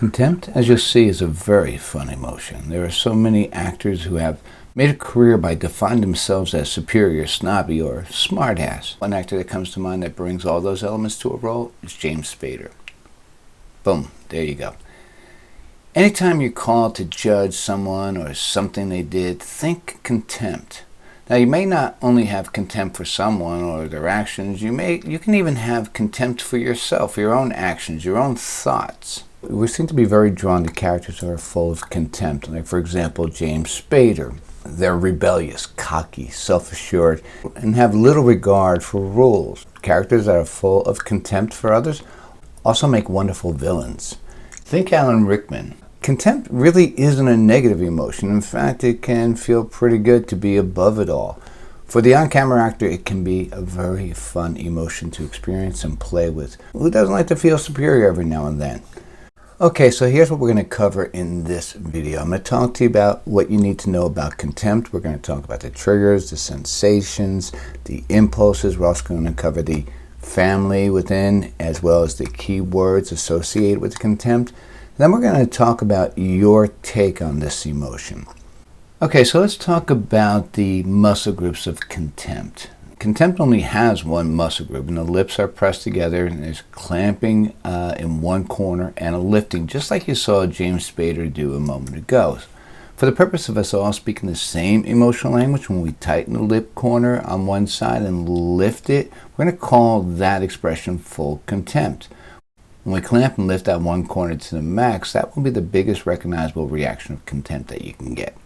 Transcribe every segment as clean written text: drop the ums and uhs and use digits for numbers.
Contempt, as you'll see, is a very fun emotion. There are so many actors who have made a career by defining themselves as superior, snobby, or smartass. One actor that comes to mind that brings all those elements to a role is James Spader. Boom, there you go. Anytime you're called to judge someone or something they did, think contempt. Now, you may not only have contempt for someone or their actions, you can even have contempt for yourself, your own actions, your own thoughts. We seem to be very drawn to characters that are full of contempt, like, for example, James Spader. They're rebellious, cocky, self-assured, and have little regard for rules. Characters that are full of contempt for others also make wonderful villains. Think Alan Rickman. Contempt really isn't a negative emotion. In fact, it can feel pretty good to be above it all. For the on-camera actor, it can be a very fun emotion to experience and play with. Who doesn't like to feel superior every now and then? Okay, so here's what we're going to cover in this video. I'm going to talk to you about what you need to know about contempt. We're going to talk about the triggers, the sensations, the impulses. We're also going to cover the family within, as well as the key words associated with contempt. Then we're going to talk about your take on this emotion. Okay, so let's talk about the muscle groups of contempt. Contempt only has one muscle group, and the lips are pressed together, and there's clamping in one corner and a lifting, just like you saw James Spader do a moment ago. For the purpose of us all speaking the same emotional language, when we tighten the lip corner on one side and lift it, we're going to call that expression full contempt. When we clamp and lift that one corner to the max, that will be the biggest recognizable reaction of contempt that you can get.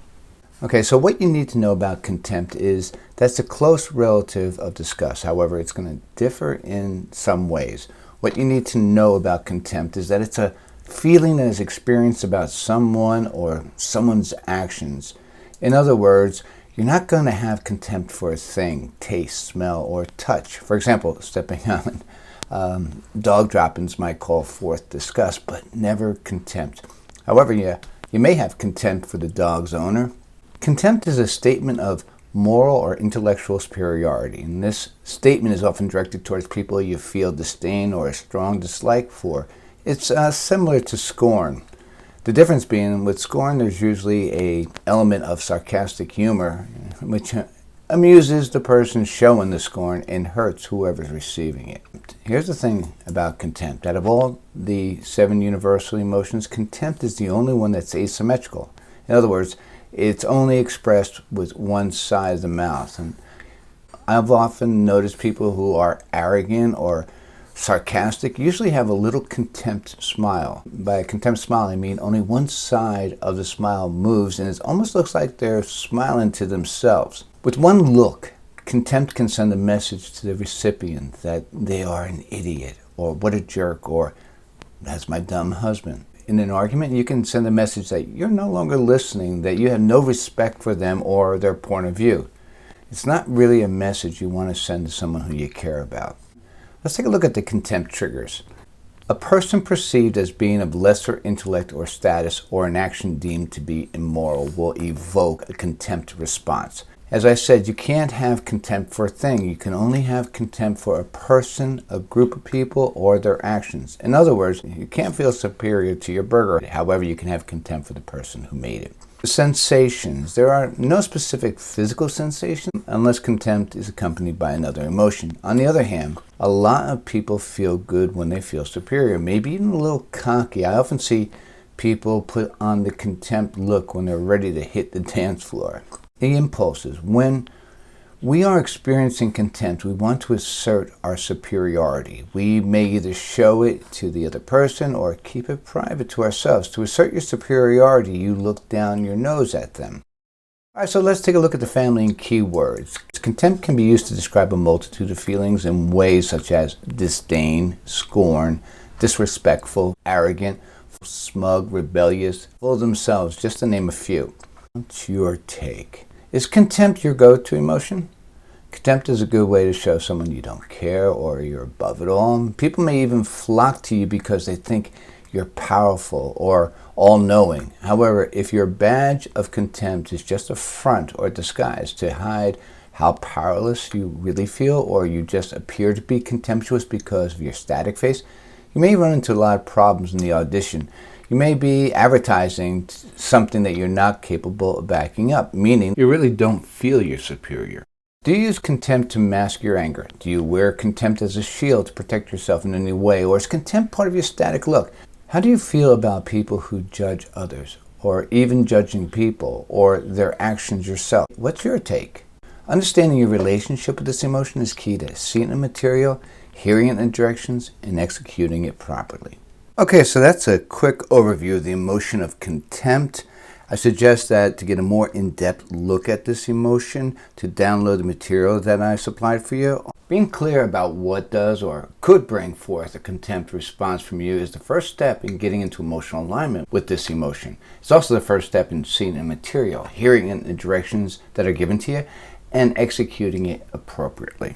Okay, so what you need to know about contempt is that's a close relative of disgust. However, it's going to differ in some ways. What you need to know about contempt is that it's a feeling that is experienced about someone or someone's actions. In other words, you're not going to have contempt for a thing, taste, smell, or touch. For example, stepping on dog droppings might call forth disgust, but never contempt. However, you may have contempt for the dog's owner. Contempt is a statement of moral or intellectual superiority, and this statement is often directed towards people you feel disdain or a strong dislike for. It's similar to scorn. The difference being, with scorn, there's usually an element of sarcastic humor, which amuses the person showing the scorn and hurts whoever's receiving it. Here's the thing about contempt. Out of all the 7 universal emotions, contempt is the only one that's asymmetrical. In other words, it's only expressed with one side of the mouth. And I've often noticed people who are arrogant or sarcastic usually have a little contempt smile. By a contempt smile, I mean only one side of the smile moves, and it almost looks like they're smiling to themselves. With one look, contempt can send a message to the recipient that they are an idiot, or what a jerk, or that's my dumb husband. In an argument, you can send a message that you're no longer listening, that you have no respect for them or their point of view. It's not really a message you want to send to someone who you care about. Let's take a look at the contempt triggers. A person perceived as being of lesser intellect or status, or an action deemed to be immoral, will evoke a contempt response. As I said, you can't have contempt for a thing. You can only have contempt for a person, a group of people, or their actions. In other words, you can't feel superior to your burger. However, you can have contempt for the person who made it. The sensations. There are no specific physical sensation unless contempt is accompanied by another emotion. On the other hand, a lot of people feel good when they feel superior, maybe even a little cocky. I often see people put on the contempt look when they're ready to hit the dance floor. The impulses. When we are experiencing contempt, we want to assert our superiority. We may either show it to the other person or keep it private to ourselves. To assert your superiority, you look down your nose at them. All right, so let's take a look at the family and key words. Contempt can be used to describe a multitude of feelings in ways such as disdain, scorn, disrespectful, arrogant, smug, rebellious, full of themselves, just to name a few. What's your take? Is contempt your go-to emotion? Contempt is a good way to show someone you don't care or you're above it all. People may even flock to you because they think you're powerful or all-knowing. However, if your badge of contempt is just a front or disguise to hide how powerless you really feel, or you just appear to be contemptuous because of your static face, you may run into a lot of problems in the audition. You may be advertising something that you're not capable of backing up, meaning you really don't feel you're superior. Do you use contempt to mask your anger? Do you wear contempt as a shield to protect yourself in any way? Or is contempt part of your static look? How do you feel about people who judge others, or even judging people, or their actions yourself? What's your take? Understanding your relationship with this emotion is key to seeing the material, hearing it in directions, and executing it properly. Okay, so that's a quick overview of the emotion of contempt. I suggest that to get a more in-depth look at this emotion, to download the material that I supplied for you. Being clear about what does or could bring forth a contempt response from you is the first step in getting into emotional alignment with this emotion. It's also the first step in seeing the material, hearing it in the directions that are given to you, and executing it appropriately.